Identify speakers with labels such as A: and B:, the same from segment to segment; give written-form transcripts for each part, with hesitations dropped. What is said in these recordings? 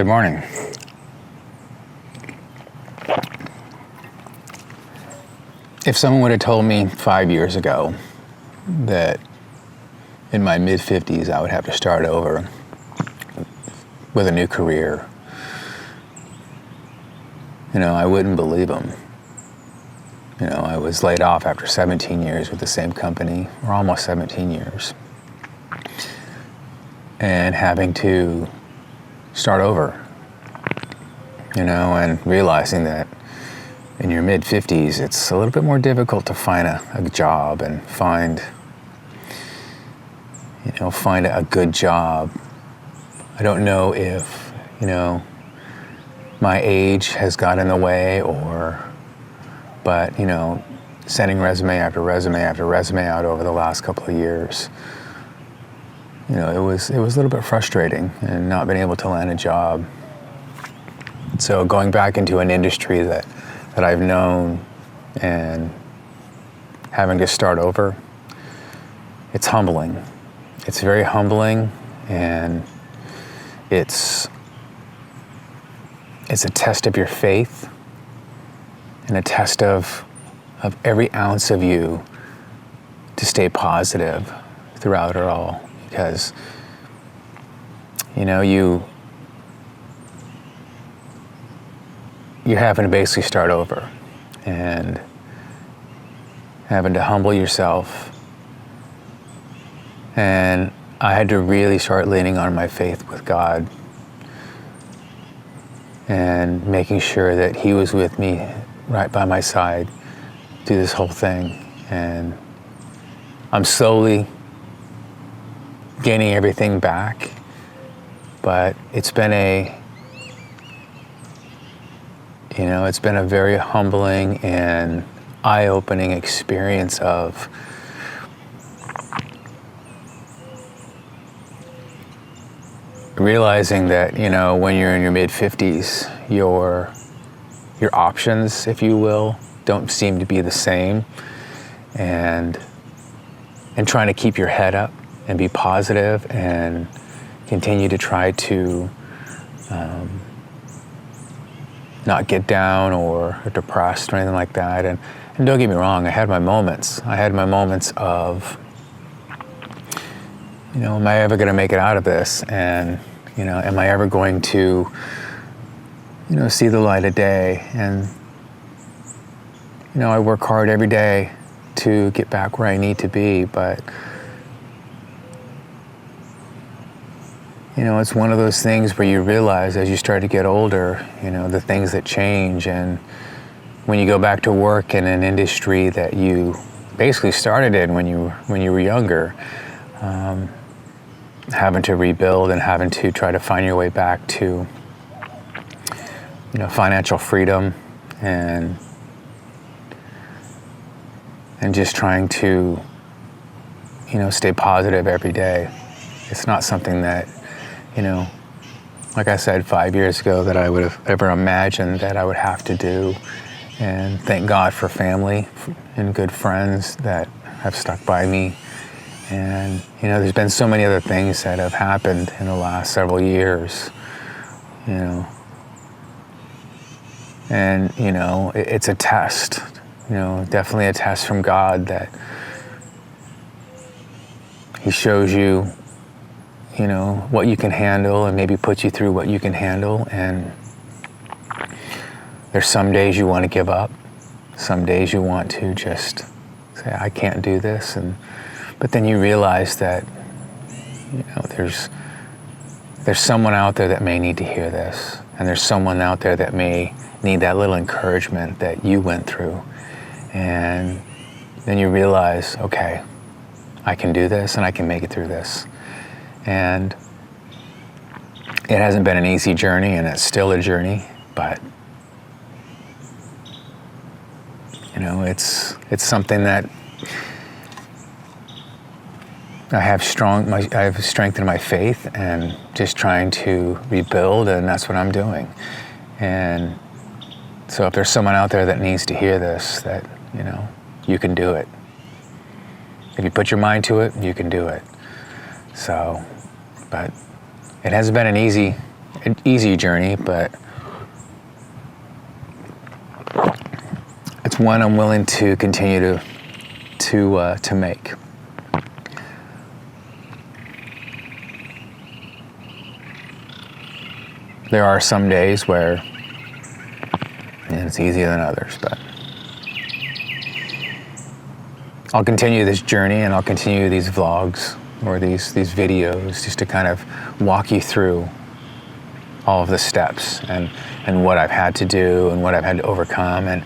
A: Good morning. If someone would have told me 5 years ago that in my mid-50s I would have to start over with a new career, I wouldn't believe them. I was laid off after 17 years with the same company, or almost 17 years, and having to start over, and realizing that in your mid-50s, it's a little bit more difficult to find a job and find a good job. I don't know if, my age has got in the way but sending resume after resume after resume out over the last couple of years, it was a little bit frustrating and not being able to land a job. So going back into an industry that I've known and having to start over, it's humbling. It's very humbling, and it's a test of your faith and a test of every ounce of you to stay positive throughout it all, because you're having to basically start over and having to humble yourself. And I had to really start leaning on my faith with God and making sure that He was with me right by my side through this whole thing. And I'm slowly gaining everything back, but it's been a very humbling and eye-opening experience of realizing that, when you're in your mid-50s, your options, if you will, don't seem to be the same, and trying to keep your head up and be positive and continue to try to not get down or depressed or anything like that. And don't get me wrong, I had my moments. I had my moments of, am I ever going to make it out of this? And, am I ever going to, see the light of day? And, I work hard every day to get back where I need to be, but, it's one of those things where you realize as you start to get older, the things that change. And when you go back to work in an industry that you basically started in when you were younger, having to rebuild and having to try to find your way back to, financial freedom and just trying to, stay positive every day. It's not something that, like I said 5 years ago, that I would have ever imagined that I would have to do. And thank God for family and good friends that have stuck by me. And, there's been so many other things that have happened in the last several years, And, it's a test, definitely a test from God that He shows you, what you can handle and maybe puts you through what you can handle. And there's some days you want to give up. Some days you want to just say, I can't do this. But then you realize that, there's someone out there that may need to hear this. And there's someone out there that may need that little encouragement that you went through. And then you realize, okay, I can do this and I can make it through this. And it hasn't been an easy journey, and it's still a journey, but it's something that I have strengthened my faith and just trying to rebuild, and that's what I'm doing. And so if there's someone out there that needs to hear this, that you can do it. If you put your mind to it, you can do it. So, but it hasn't been an easy an easy journey, but it's one I'm willing to continue to make. There are some days where it's easier than others, but I'll continue this journey, and I'll continue these vlogs or these videos just to kind of walk you through all of the steps and what I've had to do and what I've had to overcome and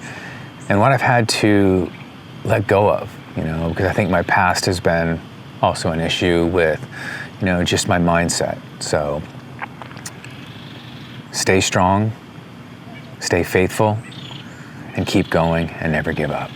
A: what I've had to let go of, because I think my past has been also an issue with, just my mindset. So stay strong, stay faithful, and keep going and never give up.